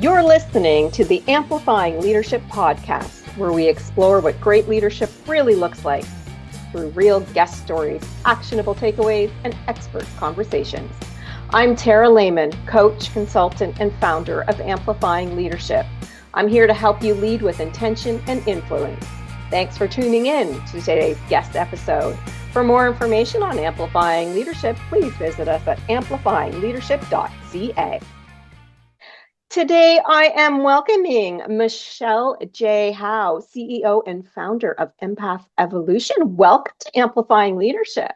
You're listening to the Amplifying Leadership podcast, where we explore what great leadership really looks like through real guest stories, actionable takeaways, and expert conversations. I'm Tara Lehman, coach, consultant, and founder of Amplifying Leadership. I'm here to help you lead with intention and influence. Thanks for tuning in to today's guest episode. For more information on Amplifying Leadership, please visit us at amplifyingleadership.ca. Today, I am welcoming Michelle J Howe, CEO and founder of Empath Evolution. Welcome to Amplifying Leadership.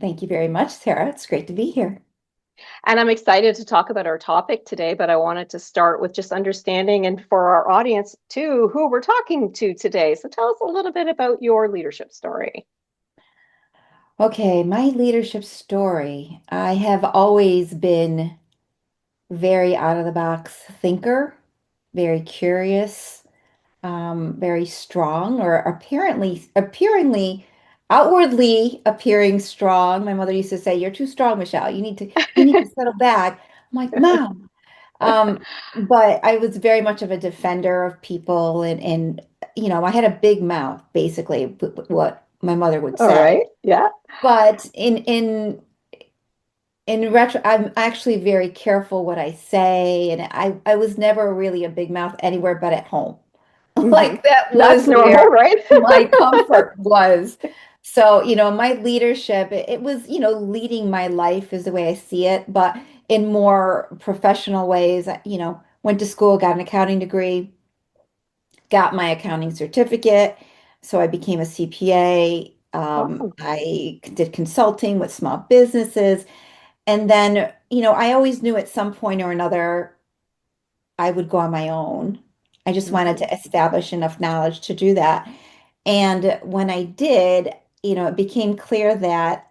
Thank you very much, Sarah. It's great to be here. And I'm excited to talk about our topic today, but I wanted to start with just understanding, and for our audience too, who we're talking to today. So tell us a little bit about your leadership story. Okay, my leadership story. I have always been very out of the box thinker, very curious, very strong, or outwardly appearing strong. My mother used to say, "You're too strong, Michelle. You need to settle back." I'm like, Mom. But I was very much of a defender of people, and I had a big mouth, basically, what my mother would All say. right. Yeah. But in retro, I'm actually very careful what I say, and I was never really a big mouth anywhere but at home. Mm-hmm. Like that That's was normal, where right? my comfort was. So, my leadership, it was, leading my life is the way I see it, but in more professional ways, went to school, got an accounting degree, got my accounting certificate. So I became a CPA. Awesome. I did consulting with small businesses. And then, I always knew at some point or another I would go on my own. I just wanted Mm-hmm. to establish enough knowledge to do that. And when I did, it became clear that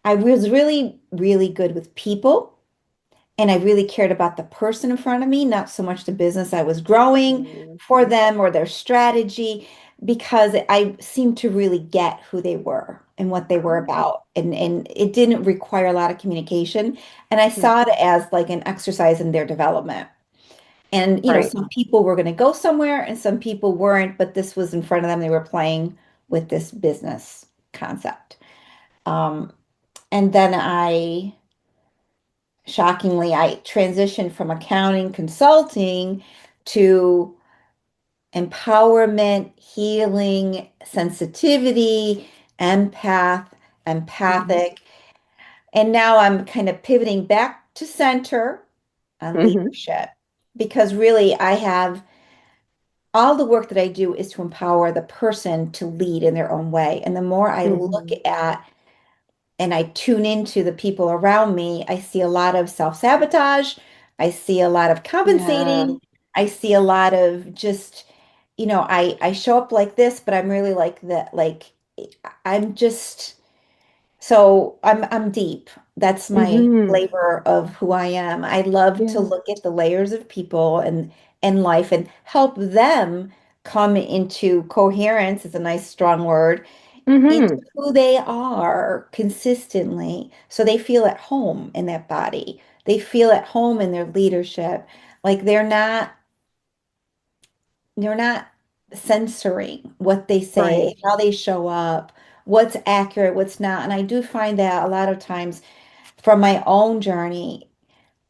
I was really, really good with people. And I really cared about the person in front of me, not so much the business I was growing for Mm-hmm. them or their strategy, because I seemed to really get who they were and what they were about. And it didn't require a lot of communication. And I saw it as like an exercise in their development. And, Right. some people were going to go somewhere and some people weren't, but this was in front of them. They were playing with this business concept. Um, and then shockingly, I transitioned from accounting consulting to empowerment, healing, sensitivity, empath, Mm-hmm. empathic. And now I'm kind of pivoting back to center on Mm-hmm. leadership because really I have all the work that I do is to empower the person to lead in their own way. And the more I look Mm-hmm. at and I tune into the people around me, I see a lot of self-sabotage. I see a lot of Yeah. compensating. I see a lot of just, I show up like this, but I'm really like that. Like I'm just so I'm deep. That's my Mm-hmm. flavor of who I am. I love to Yeah. look at the layers of people and life and help them come into coherence is a nice strong word into Mm-hmm. who they are consistently so they feel at home in that body. They feel at home in their leadership. Like they're not censoring what they Right. say, how they show up, what's accurate, what's not. And I do find that a lot of times from my own journey,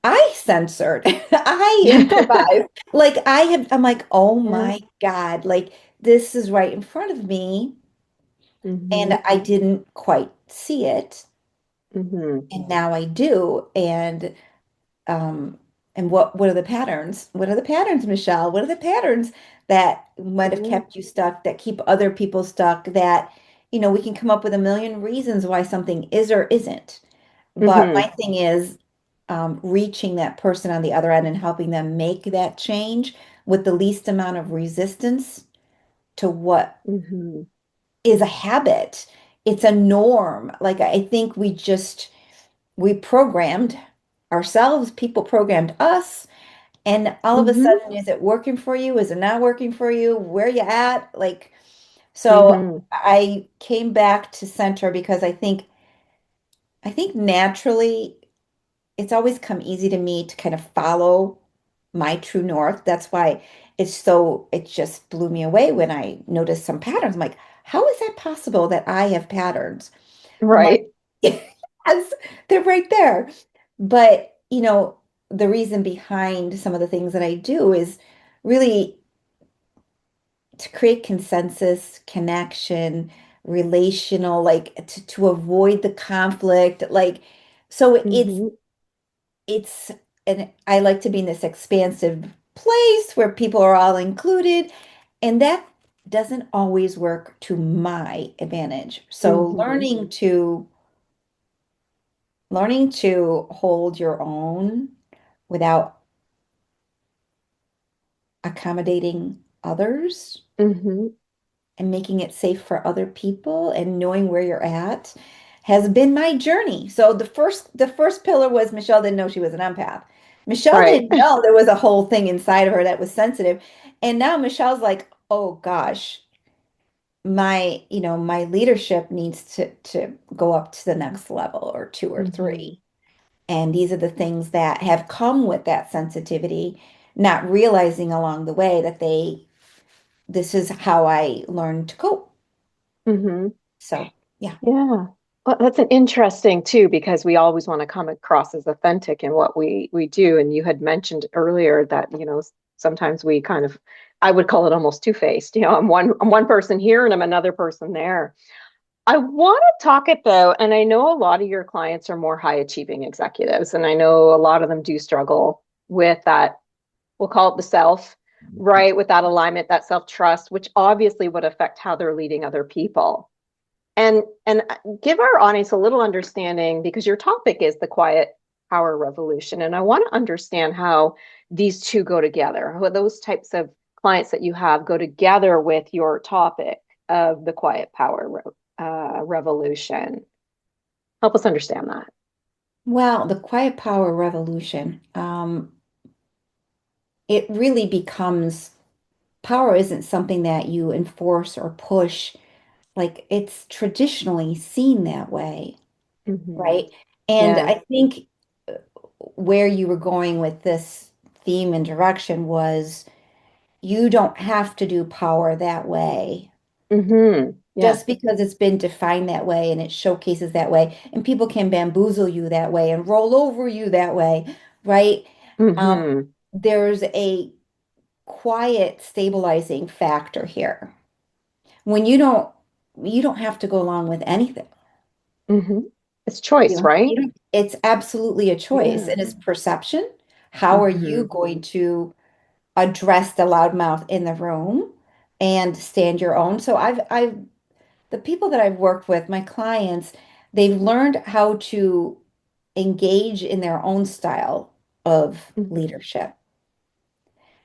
I censored, I improvised. Like I'm like, oh Yeah. my God, like this is right in front of me. And Mm-hmm. I didn't quite see it. Mm-hmm. And now I do. Um, and what are the patterns? What are the patterns, Michelle? What are the patterns that might have Yeah. kept you stuck, that keep other people stuck, that, we can come up with a million reasons why something is or isn't. But Mm-hmm. my thing is reaching that person on the other end and helping them make that change with the least amount of resistance to what Mm-hmm. is a habit. It's a norm. Like I think we programmed ourselves, people programmed us, and all of a Mm-hmm. sudden, is it working for you? Is it not working for you? Where you at? Like, so Mm-hmm. I came back to center because I think naturally it's always come easy to me to kind of follow. my true north. That's why it just blew me away when I noticed some patterns. I'm like, how is that possible that I have patterns? I'm like, Right. yes, they're right there. But, the reason behind some of the things that I do is really to create consensus, connection, relational, like to avoid the conflict. Like, so Hmm. it's, and I like to be in this expansive place where people are all included, and that doesn't always work to my advantage. So Hmm. learning to hold your own without accommodating others Hmm. and making it safe for other people and knowing where you're at has been my journey. So the first pillar was Michelle didn't know she was an empath. Michelle Right. didn't know there was a whole thing inside of her that was sensitive. And now Michelle's like, "Oh gosh, my leadership needs to go up to the next level or two or Hmm. three." And these are the things that have come with that sensitivity, not realizing along the way that this is how I learned to cope. Hmm. So, yeah. Yeah. Well, that's an interesting too, because we always want to come across as authentic in what we do. And you had mentioned earlier that, sometimes we kind of, I would call it almost two-faced. I'm one person here and I'm another person there. I want to talk it though, and I know a lot of your clients are more high achieving executives, and I know a lot of them do struggle with that. We'll call it the self, right? With that alignment, that self-trust, which obviously would affect how they're leading other people. And give our audience a little understanding because your topic is the quiet power revolution. And I want to understand how these two go together, how those types of clients that you have go together with your topic of the quiet power revolution. Help us understand that. Well, the quiet power revolution, it really becomes power isn't something that you enforce or push. Like it's traditionally seen that way, Hmm. right? And Yeah. I think where you were going with this theme and direction was you don't have to do power that way Yes. just because it's been defined that way and it showcases that way, and people can bamboozle you that way and roll over you that way, right? Um, Hmm. there's a quiet stabilizing factor here. When you don't have to go along with anything. Hmm. It's choice, right? It's absolutely a choice Yeah. and it's perception. How are you Hmm. going to address the loudmouth in the room and stand your own? So the people that I've worked with, my clients, they've learned how to engage in their own style of Hmm. leadership.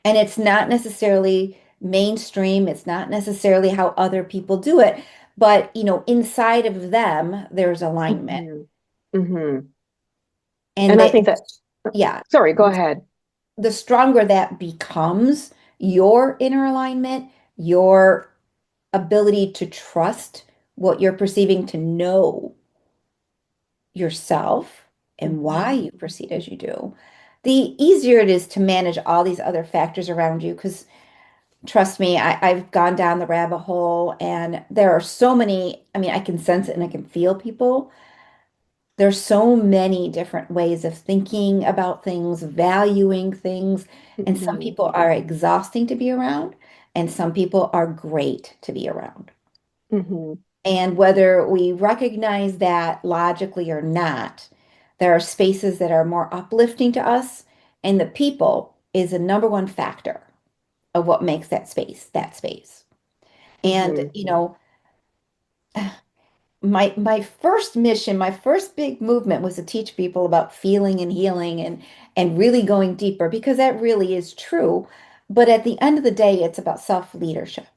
And it's not necessarily mainstream, it's not necessarily how other people do it, but inside of them, there's alignment. Hmm. Hmm. And And I think that, yeah, sorry, go ahead. the stronger that becomes your inner alignment, your ability to trust what you're perceiving, to know yourself and why Hmm. you proceed as you do, the easier it is to manage all these other factors around you. Because trust me, I've gone down the rabbit hole and there are so many. I mean, I can sense it and I can feel people. There's so many different ways of thinking about things, valuing things, and some Hmm. people are exhausting to be around, and some people are great to be around. Hmm. And whether we recognize that logically or not, there are spaces that are more uplifting to us, and the people is a number one factor of what makes that space. And Hmm. my first mission, my first big movement was to teach people about feeling and healing and really going deeper because that really is true. But at the end of the day, it's about self-leadership.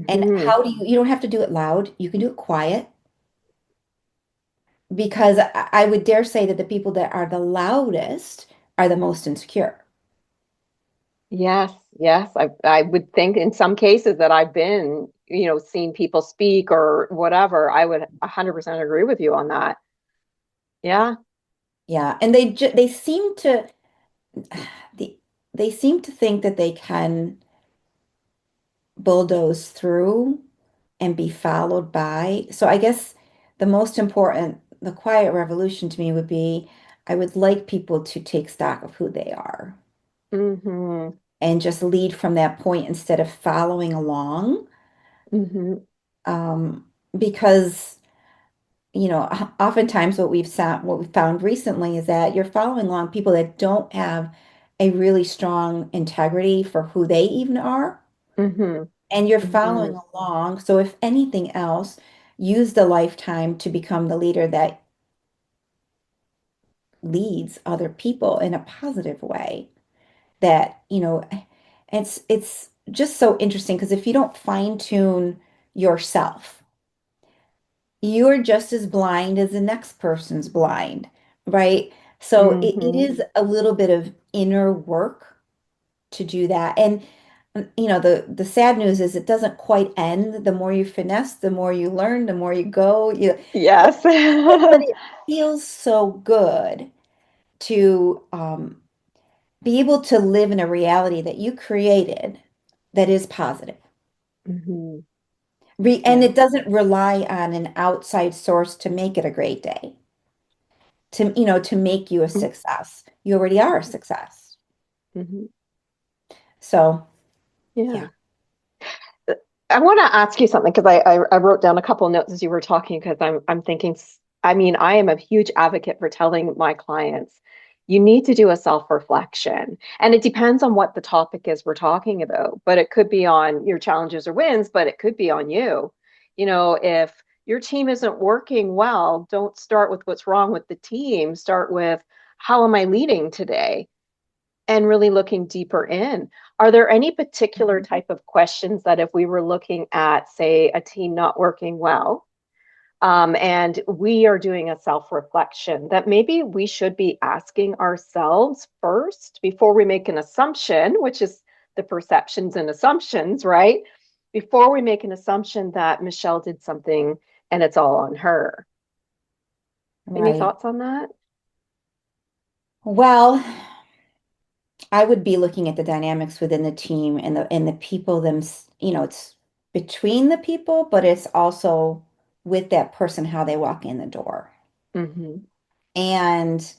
And Hmm. how do you don't have to do it loud, you can do it quiet because I would dare say that the people that are the loudest are the most insecure. Yes, yes. I would think in some cases that I've been, seen people speak or whatever, I would 100% agree with you on that. Yeah. Yeah, and they seem to the they seem to think that they can bulldoze through and be followed by. So I guess the quiet revolution to me would be I would like people to take stock of who they are Mm-hmm. and just lead from that point instead of following along. Mm-hmm. Um, because, oftentimes what we've found recently is that you're following along people that don't have a really strong integrity for who they even are. Mm-hmm. And you're Mm-hmm. following along. So if anything else, use the lifetime to become the leader that leads other people in a positive way. That, it's just so interesting because if you don't fine tune yourself, you're just as blind as the next person's blind, right? So it Mm-hmm. is a little bit of inner work to do that. And the sad news is it doesn't quite end. The more you finesse, the more you learn, the more you go. Yes. But it feels so good to be able to live in a reality that you created that is positive. Mm-hmm. And Yeah. it doesn't rely on an outside source to make it a great day, to make you a success. You already are a success. Mm-hmm. So, yeah. Yeah. I want to ask you something because I wrote down a couple of notes as you were talking because I'm thinking, I mean, I am a huge advocate for telling my clients you need to do a self-reflection. And it depends on what the topic is we're talking about, but it could be on your challenges or wins, but it could be on you. If your team isn't working well, don't start with what's wrong with the team. Start with how am I leading today? And really looking deeper in. Are there any particular Mhm. type of questions that if we were looking at, say, a team not working well, and we are doing a self-reflection, that maybe we should be asking ourselves first before we make an assumption, which is the perceptions and assumptions, right? Before we make an assumption that Michelle did something and it's all on her. Any Right. thoughts on that? Well, I would be looking at the dynamics within the team and the people it's between the people, but it's also with that person how they walk in the door. Mm-hmm. And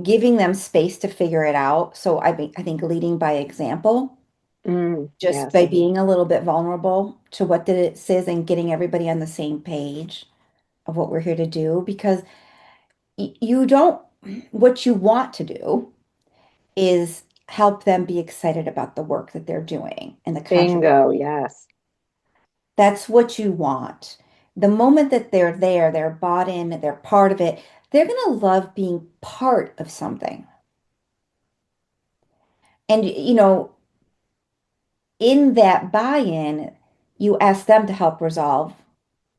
giving them space to figure it out. So I think leading by example, just by Yes. being a little bit vulnerable to what did it says and getting everybody on the same page of what we're here to do because you don't what you want to do is help them be excited about the work that they're doing and the contribution. Bingo. Yes. That's what you want. The moment that they're there, they're bought in, they're part of it, they're going to love being part of something. And, in that buy-in, you ask them to help resolve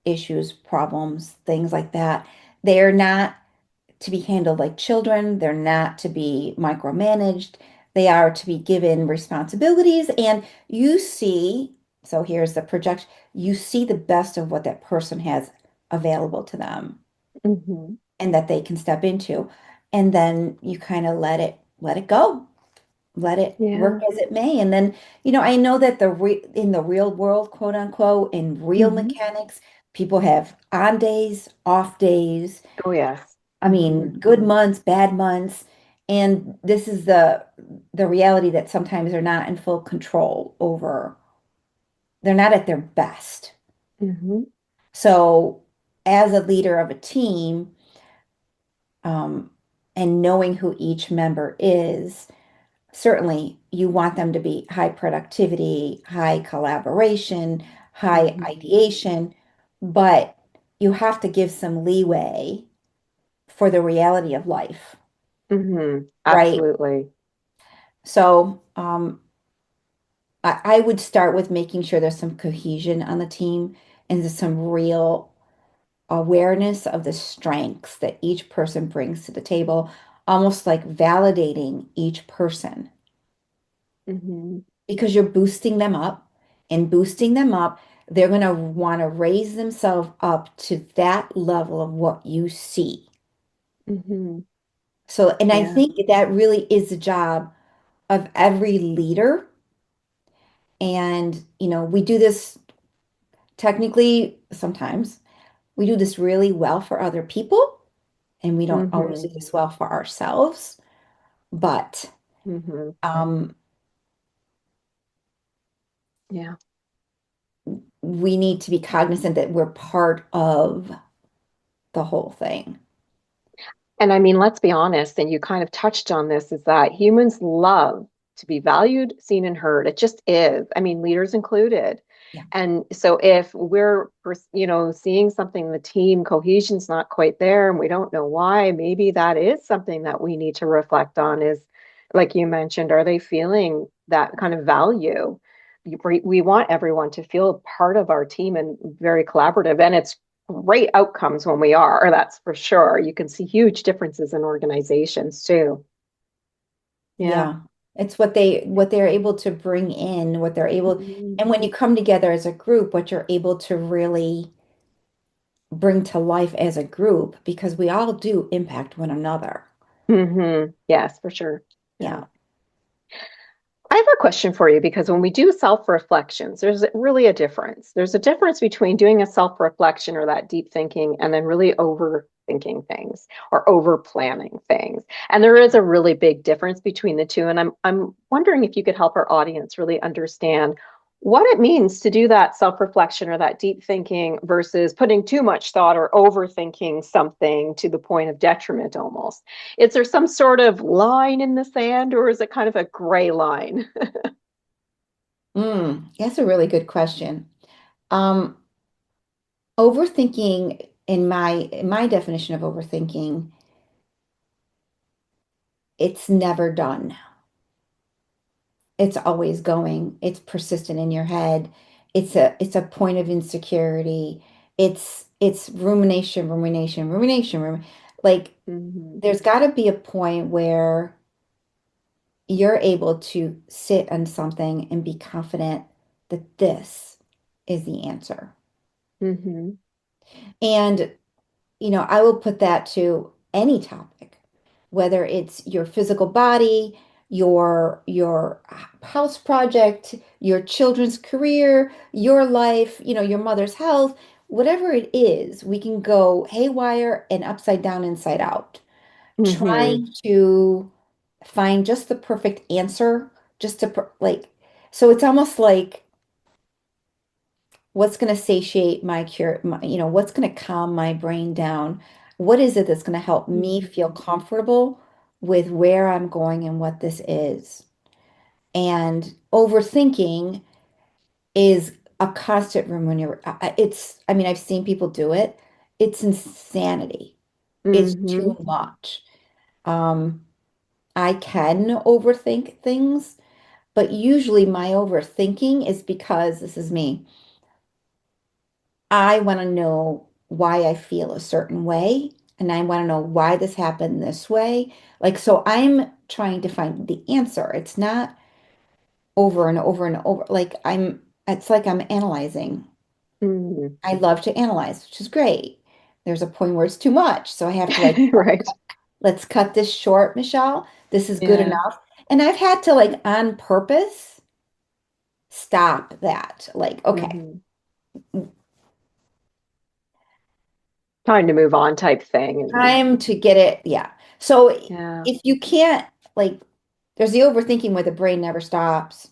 issues, problems, things like that. They're not to be handled like children. They're not to be micromanaged. They are to be given responsibilities. And so here's the projection, you see the best of what that person has available to them Mm-hmm. and that they can step into. And then you kind of let it go. Let it work Yeah. as it may. And then, I know that in the real world, quote unquote, in real Hmm. mechanics, people have on days, off days. Oh, yes. I Hmm. mean, good months, bad months. And this is the reality that sometimes they're not in full control over, they're not at their best. Hmm. So as a leader of a team, um, and knowing who each member is, certainly you want them to be high productivity, high collaboration, high Hmm. ideation, but you have to give some leeway for the reality of life, Hmm. right? Absolutely. So I would start with making sure there's some cohesion on the team and there's some real awareness of the strengths that each person brings to the table, almost like validating each person Hmm. because you're boosting them up and boosting them up. They're going to want to raise themselves up to that level of what you see. Hmm. So, and I Yeah. think that really is the job of every leader. And, we do this technically sometimes. We do this really well for other people, and we don't always Mm-hmm. do this well for ourselves. But Mm-hmm. um, Yeah. we need to be cognizant that we're part of the whole thing. And I mean, let's be honest, and you kind of touched on this, is that humans love to be valued, seen, and heard. It just is. I mean, leaders included. Yeah. And so if we're, seeing something, the team cohesion's not quite there and we don't know why, maybe that is something that we need to reflect on is, like you mentioned, are they feeling that kind of value? We want everyone to feel part of our team and very collaborative. And it's great outcomes when we are, that's for sure. You can see huge differences in organizations too. Yeah. Yeah. It's what they're able to bring in, what they're able, Mm-hmm. and when you come together as a group, what you're able to really bring to life as a group, because we all do impact one another. Yes, for sure. Yeah. Yeah. I have a question for you because when we do self-reflections, there's really a difference. There's a difference between doing a self-reflection or that deep thinking and then really overthinking things or over planning things. And there is a really big difference between the two. And I'm wondering if you could help our audience really understand what it means to do that self-reflection or that deep thinking versus putting too much thought or overthinking something to the point of detriment almost. Is there some sort of line in the sand, or is it kind of a gray line? That's a really good question. Um, Overthinking, in my definition of overthinking, it's never done. It's always going. It's persistent in your head. It's a point of insecurity. It's rumination, rumination, rumination, like Hmm. there's got to be a point where you're able to sit on something and be confident that this is the answer. Hmm. And I will put that to any topic, whether it's your physical body, your house project, your children's career, your life, your mother's health, whatever it is, we can go haywire and upside down, inside out, Hmm. trying to find just the perfect answer, just to so it's almost like what's going to satiate my cure, what's going to calm my brain down? What is it that's going to help me feel comfortable with where I'm going and what this is? And overthinking is a constant room when I mean, I've seen people do it. It's insanity. It's too Hmm. much. Um, I can overthink things, but usually my overthinking is because this is me. I want to know why I feel a certain way, and I want to know why this happened this way. Like, so I'm trying to find the answer. It's not over and over and over. It's like I'm analyzing. Hmm. I love to analyze, which is great. There's a point where it's too much. So I have to Right. let's cut this short, Michelle. This is good Yeah. enough. And I've had to on purpose stop that. Like, okay, Hmm. Time to move on type thing. And time to get it. Yeah. So yeah. if you can't, like, there's the overthinking where the brain never stops.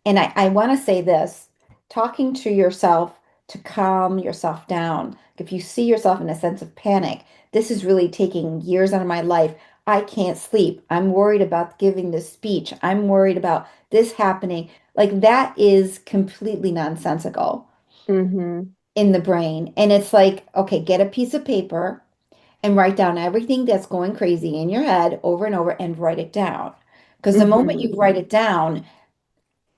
And I want to say this, talking to yourself to calm yourself down. If you see yourself in a sense of panic, this is really taking years out of my life. I can't sleep. I'm worried about giving this speech. I'm worried about this happening. Like that is completely nonsensical Hmm. in the brain. And it's like, okay, get a piece of paper and write down everything that's going crazy in your head over and over and write it down. Because the moment Hmm. you write it down,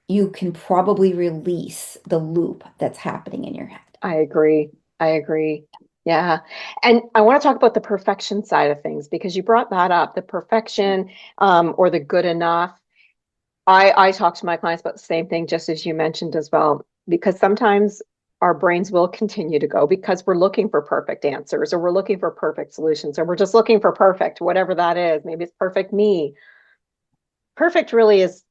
you can probably release the loop that's happening in your head. I agree. I agree. Yeah. And I want to talk about the perfection side of things because you brought that up, the perfection, or the good enough. I talk to my clients about the same thing, just as you mentioned as well, because sometimes our brains will continue to go because we're looking for perfect answers or we're looking for perfect solutions or we're just looking for perfect, whatever that is. Maybe it's perfect me. perfect really is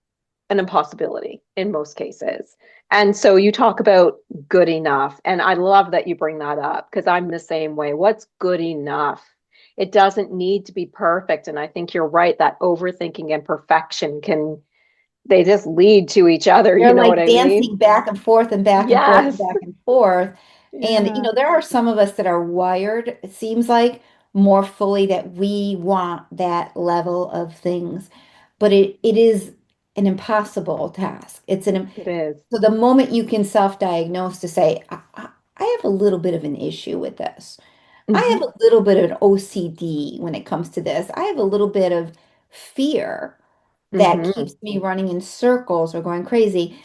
an impossibility in most cases. And so you talk about good enough. And I love that you bring that up because I'm the same way. What's good enough? It doesn't need to be perfect. And I think you're right that overthinking and perfection can, they just lead to each other. You They're know what like I mean? dancing back and forth and back and forth and Yes. back and forth. And, Yeah, there are some of us that are wired, it seems like, more fully that we want that level of things. But it is an impossible task. it is. So the moment you can self-diagnose to say, I have a little bit of an issue with this. I have Hmm. a little bit of an OCD when it comes to this. I have a little bit of fear that Hmm. keeps me running in circles or going crazy.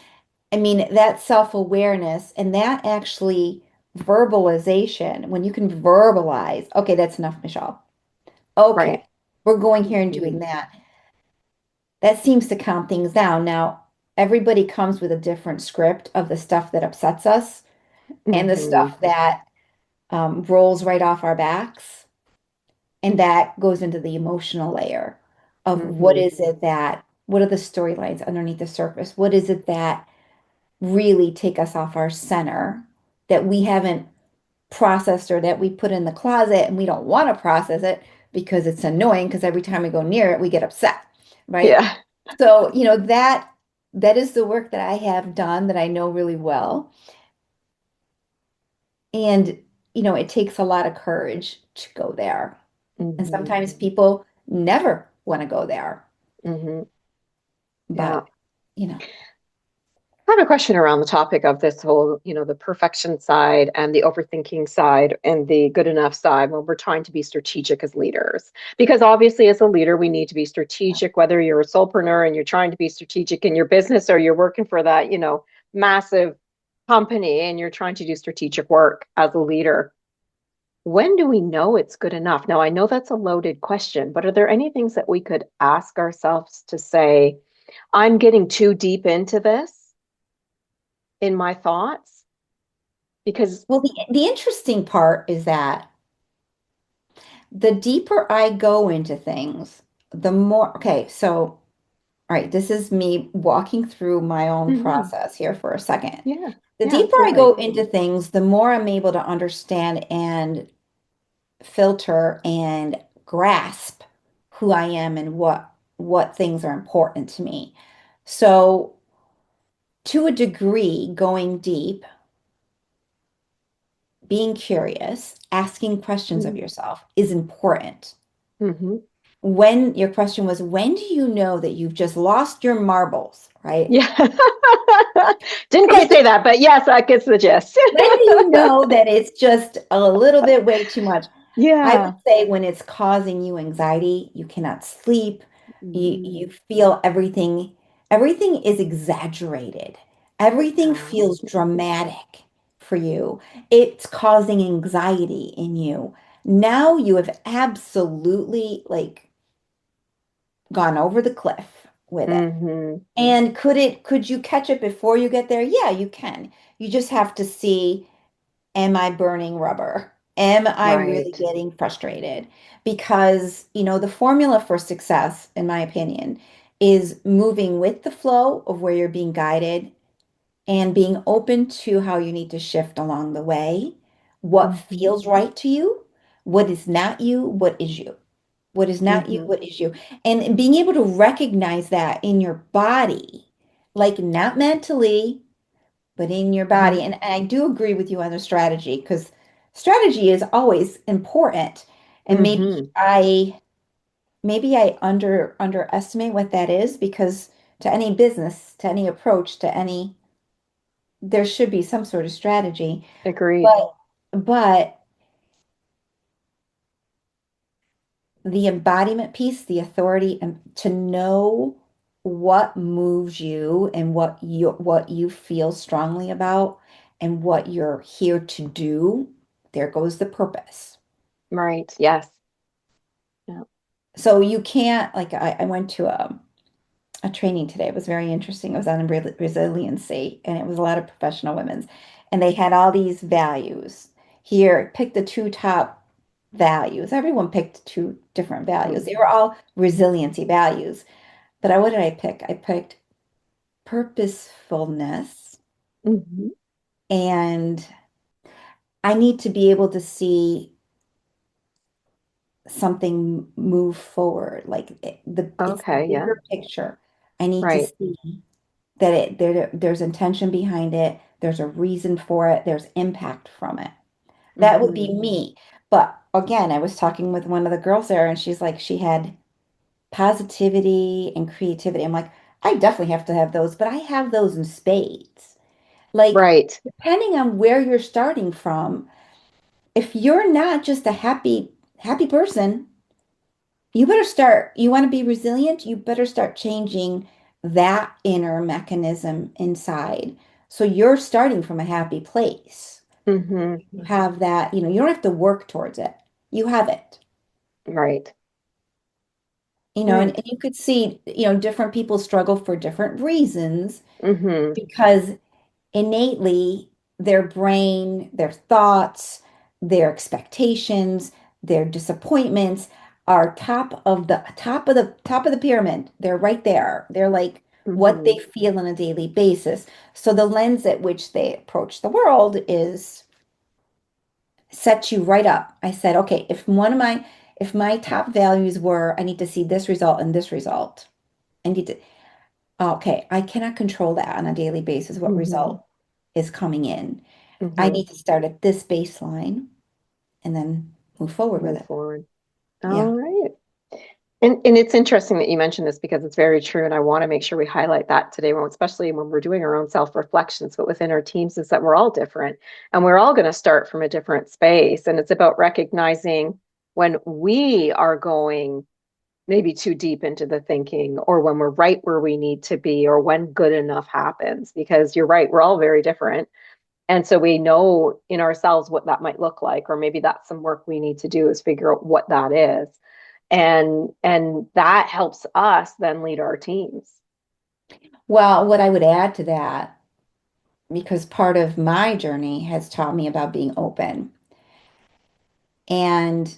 I mean, that self-awareness and that actually verbalization, when you can verbalize, okay, that's enough, Michelle. Right. Okay, we're going here and Hmm. doing that. That seems to calm things down. Now, everybody comes with a different script of the stuff that upsets us and the Hmm. stuff that rolls right off our backs. And that goes into the emotional layer of Hmm. what are the storylines underneath the surface? What is it that really take us off our center that we haven't processed or that we put in the closet and we don't want to process it because it's annoying because every time we go near it, we get upset, right? Yeah. So, that is the work that I have done that I know really well. And, it takes a lot of courage to go there. And Hmm. sometimes people never want to go there. Hmm. Yeah. But, you know, I have a question around the topic of this whole, the perfection side and the overthinking side and the good enough side when we're trying to be strategic as leaders. Because obviously, as a leader, we need to be strategic, whether you're a solopreneur and you're trying to be strategic in your business or you're working for that, massive company and you're trying to do strategic work as a leader. When do we know it's good enough? Now, I know that's a loaded question, but are there any things that we could ask ourselves to say, I'm getting too deep into this in my thoughts? Because well, the interesting part is that the deeper I go into things, the more, okay, so, all right, this is me walking through my own mhm, process here for a second. yeah, The yeah, deeper I absolutely. go into things, the more I'm able to understand and filter and grasp who I am and what things are important to me. So, to a degree, going deep, being curious, asking questions of yourself is important. Mm-hmm. When your question was, when do you know that you've just lost your marbles, right? Yeah. Didn't quite say that, but yes, that gets the gist. When do you know that it's just a little bit way too much? I would Yeah. say when it's causing you anxiety, you cannot sleep, Hmm. you feel everything is exaggerated. Everything Yeah. feels dramatic for you. It's causing anxiety in you. Now you have absolutely like gone over the cliff with it. Hmm. And could you catch it before you get there? Yeah, you can. You just have to see, am I burning rubber? Am I really Right. getting frustrated? Because, the formula for success, in my opinion, is moving with the flow of where you're being guided and being open to how you need to shift along the way. What Hmm. feels right to you, what is not you, what is you? What is not you, Hmm. what is you? And being able to recognize that in your body, like not mentally, but in your Hmm. body. And I do agree with you on the strategy because strategy is always important. And Hmm. maybe I underestimate what that is because to any business, to any approach, there should be some sort of strategy. Agreed. But the embodiment piece, the authority, and to know what moves you and what you feel strongly about and what you're here to do, there goes the purpose. Right. Yes. Yeah. So you can't like I went to a training today. It was very interesting. It was on resiliency, and it was a lot of professional women's, and they had all these values. Here, pick the two top values. Everyone picked two different values. Hmm. They were all resiliency values. But what did I pick? I picked purposefulness, Hmm. and I need to be able to see something move forward, like it's the Okay, yeah, bigger picture. I need to right. see that there's intention behind it, there's a reason for it, there's impact from it. That would Hmm. be me. But again, I was talking with one of the girls there, and she's like, she had positivity and creativity. I'm like, I definitely have to have those, but I have those in spades. Like, Right. depending on where you're starting from, if you're not just a happy person, you want to be resilient, you better start changing that inner mechanism inside. So you're starting from a happy place. Hmm. You have that, you don't have to work towards it. You have it. Right. And, Right. and you could see, different people struggle for different reasons Hmm. because innately their brain, their thoughts, their expectations, their disappointments are top of the pyramid. They're right there. They're like what Hmm. they feel on a daily basis. So the lens at which they approach the world is sets you right up. I said, okay, if my top values were I need to see this result and this result, I need to okay, I cannot control that on a daily basis, what Hmm. result is coming in. I Hmm. need to start at this baseline and then move forward with Move it. forward. Yeah. All right. And it's interesting that you mentioned this because it's very true. And I want to make sure we highlight that today, especially when we're doing our own self-reflections, but within our teams, is that we're all different and we're all going to start from a different space. And it's about recognizing when we are going maybe too deep into the thinking or when we're right where we need to be or when good enough happens, because you're right, we're all very different. And so we know in ourselves what that might look like, or maybe that's some work we need to do is figure out what that is. And that helps us then lead our teams. Well, what I would add to that, because part of my journey has taught me about being open. And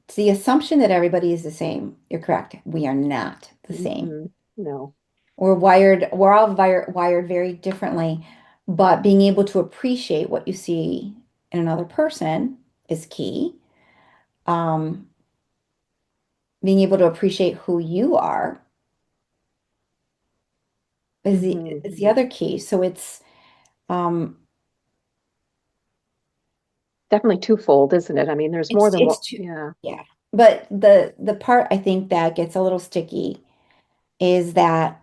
it's the assumption that everybody is the same. You're correct. We are not the same. Hmm. No. We're all wired very differently, but being able to appreciate what you see in another person is key. Um, Being able to appreciate who you are is the Hmm. is the other key. So um Definitely twofold, isn't it? I mean, there's more it's than it's what, too yeah. yeah. But the part I think that gets a little sticky is that,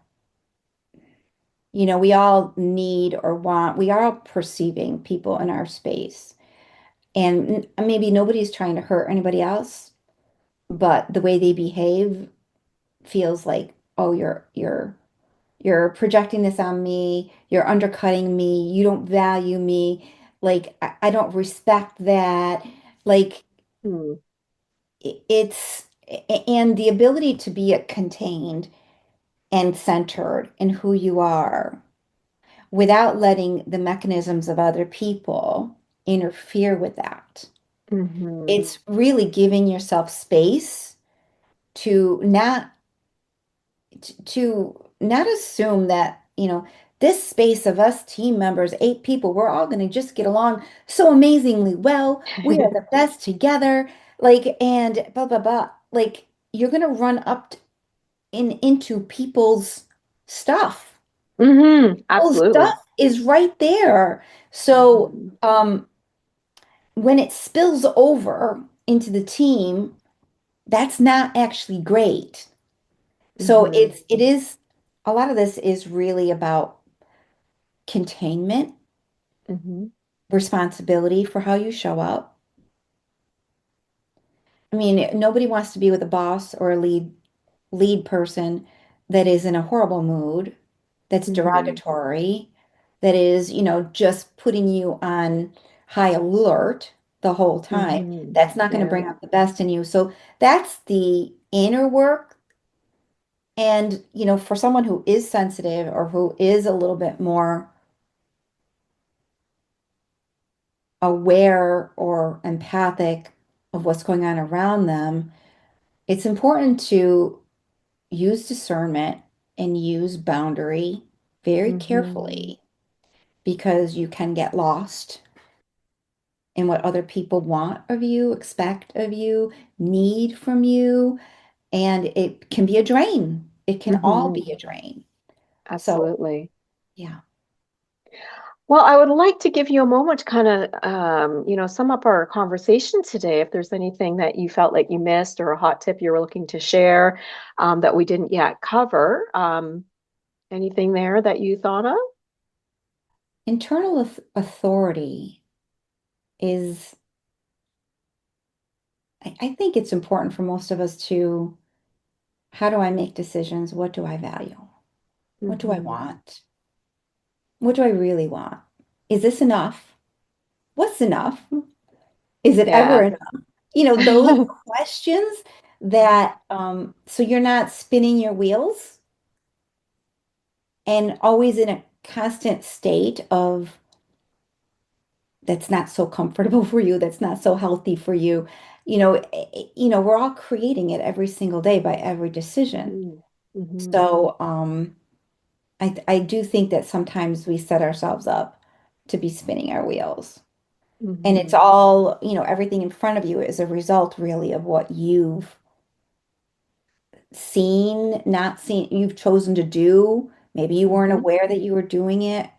we all need or want, we are all perceiving people in our space. And maybe nobody's trying to hurt anybody else, but the way they behave feels like, oh, you're projecting this on me, you're undercutting me, you don't value me, like I don't respect that. Like Hmm. it's and the ability to be contained and centered in who you are without letting the mechanisms of other people interfere with that. Hmm. It's really giving yourself space to not assume that, this space of us team members, 8 people, we're all going to just get along so amazingly well. We are the best together. Like, and blah, blah, blah. Like, you're going to run up into people's stuff. Hmm. People's stuff Absolutely. is right there. So, Hmm. when it spills over into the team, that's not actually great. So Hmm. a lot of this is really about containment, Hmm. responsibility for how you show up. I mean, nobody wants to be with a boss or a lead person that is in a horrible mood, that's Hmm. derogatory, that is, just putting you on high alert the whole time. Hmm. That's not going to Yeah. bring out the best in you. So that's the inner work. And, for someone who is sensitive or who is a little bit more aware or empathic of what's going on around them, it's important to use discernment and use boundary very Mm-hmm. carefully because you can get lost in what other people want of you, expect of you, need from you, and it can be a drain. It can all Mm-hmm. be a drain. So, Absolutely. yeah. Well, I would like to give you a moment to kind of, sum up our conversation today. If there's anything that you felt like you missed or a hot tip you were looking to share that we didn't yet cover, anything there that you thought of? Internal authority is, I think it's important for most of us to, how do I make decisions? What do I value? What do I Hmm. want? What do I really want? Is this enough? What's enough? Is it ever Yeah. enough? Those questions that, so you're not spinning your wheels and always in a constant state of that's not so comfortable for you, that's not so healthy for you. We're all creating it every single day by every decision. Mm-hmm. So, I do think that sometimes we set ourselves up to be spinning our wheels. And it's Hmm. all, everything in front of you is a result really of what you've seen, not seen, you've chosen to do. Maybe you weren't Hmm. aware that you were doing it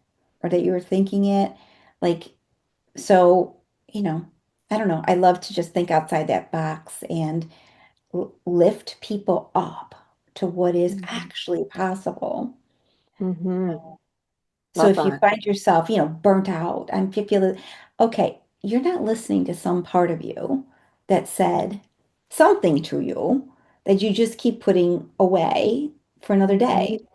or that you were thinking it. Like, so, you know, I don't know. I love to just think outside that box and lift people up to what is Hmm. actually possible. Hmm. So Love if you that. find yourself, burnt out, I'm feeling, okay, you're not listening to some part of you that said something to you that you just keep putting away for another Hmm. day,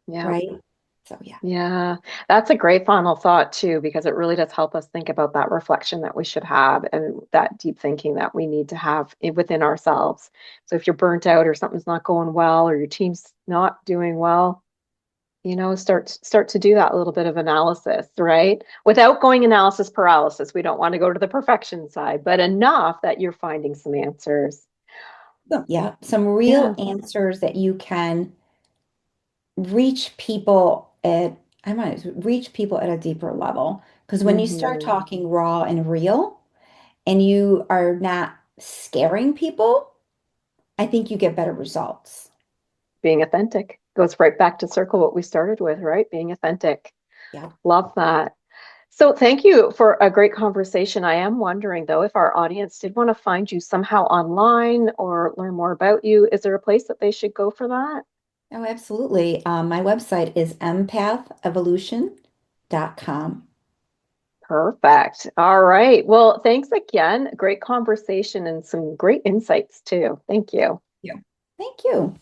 Yeah. right? So yeah. Yeah, that's a great final thought too, because it really does help us think about that reflection that we should have and that deep thinking that we need to have within ourselves. So if you're burnt out or something's not going well or your team's not doing well, start to do that little bit of analysis, right? Without going analysis paralysis. We don't want to go to the perfection side, but enough that you're finding some answers. So, yeah, some real Yeah. answers that you can reach people at, I might reach people at a deeper level. Because when you start Hmm. talking raw and real and you are not scaring people, I think you get better results. Being authentic goes right back to circle what we started with, right? Being authentic. Yeah. Love that. So, thank you for a great conversation. I am wondering, though, if our audience did want to find you somehow online or learn more about you, is there a place that they should go for that? Oh, absolutely. My website is empathevolution.com. Perfect. All right. Well, thanks again. Great conversation and some great insights, too. Thank you. Yeah. Thank you.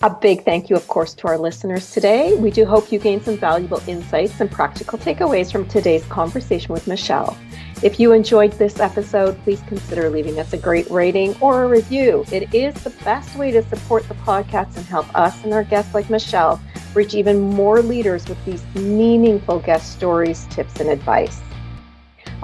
A big thank you, of course, to our listeners today. We do hope you gained some valuable insights and practical takeaways from today's conversation with Michelle. If you enjoyed this episode, please consider leaving us a great rating or a review. It is the best way to support the podcast and help us and our guests like Michelle reach even more leaders with these meaningful guest stories, tips, and advice.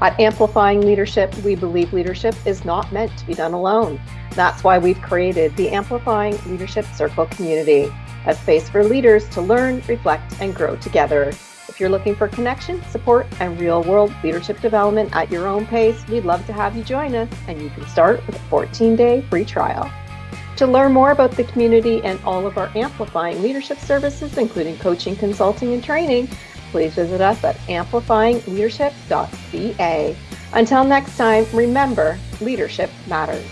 At Amplifying Leadership, we believe leadership is not meant to be done alone. That's why we've created the Amplifying Leadership Circle community, a space for leaders to learn, reflect, and grow together. If you're looking for connection, support, and real-world leadership development at your own pace, we'd love to have you join us, and you can start with a 14-day free trial. To learn more about the community and all of our Amplifying Leadership services, including coaching, consulting, and training, please visit us at amplifyingleadership.ca. Until next time, remember, leadership matters.